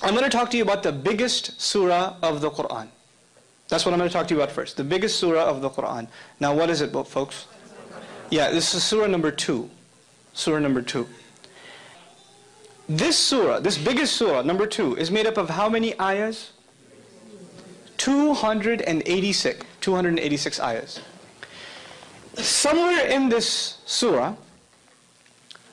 I'm going to talk to you about the biggest surah of the Quran. That's what I'm going to talk to you about first. The biggest surah of the Quran. Now what is it, folks? Yeah, this is surah number 2. Surah number 2. This surah, this biggest surah, number 2, is made up of how many ayahs? 286. 286 ayahs. Somewhere in this surah,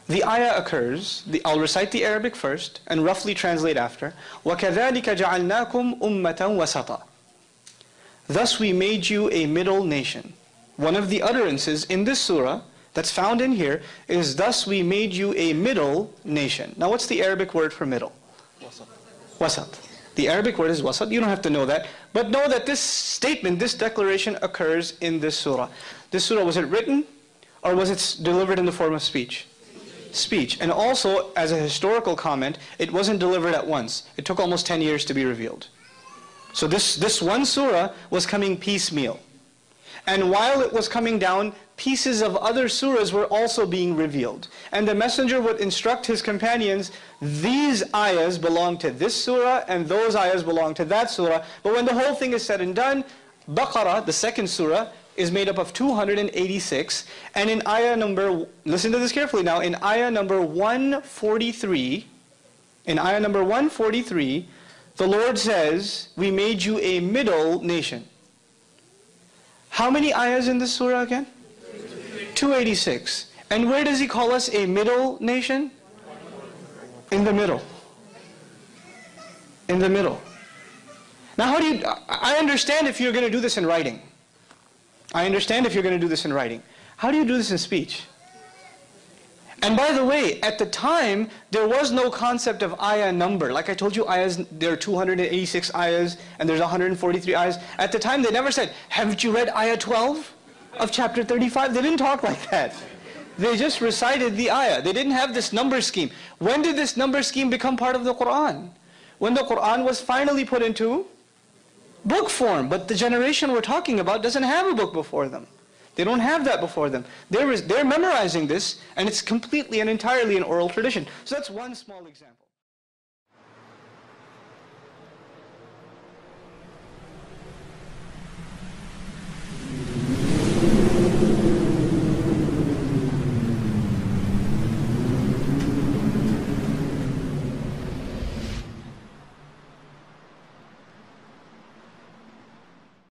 the ayah occurs, I'll recite the Arabic first and roughly translate after. وَكَذَلِكَ جَعَلْنَاكُمْ أُمَّةً وَسَطًا. Thus we made you a middle nation. One of the utterances in this surah that's found in here is, thus we made you a middle nation. Now what's the Arabic word for middle? Wasat. The Arabic word is wasat. You don't have to know that. But know that this statement, this declaration occurs in this surah. This surah, was it written or was it delivered in the form of speech? Speech. And also, as a historical comment, it wasn't delivered at once. It took almost 10 years to be revealed. So this one surah was coming piecemeal. And while it was coming down, pieces of other surahs were also being revealed. And the messenger would instruct his companions, these ayahs belong to this surah and those ayahs belong to that surah. But when the whole thing is said and done, BAKARA, the second surah, is made up of 286. And in ayah number, listen to this carefully now, in ayah number 143, the Lord says, we made you a middle nation. How many ayahs in this surah again? 286. And where does He call us a middle nation? In the middle. In the middle. Now how do you, I understand if you're going to do this in writing. I understand if you're going to do this in writing. How do you do this in speech? And by the way, at the time, there was no concept of ayah number. Like I told you, ayahs, there are 286 ayahs, and there's 143 ayahs. At the time, they never said, haven't you read ayah 12 of chapter 35? They didn't talk like that. They just recited the ayah. They didn't have this number scheme. When did this number scheme become part of the Quran? When the Quran was finally put into book form. But the generation we're talking about doesn't have a book before them. They don't have that before them. They're memorizing this, and it's completely and entirely an oral tradition. So that's one small example.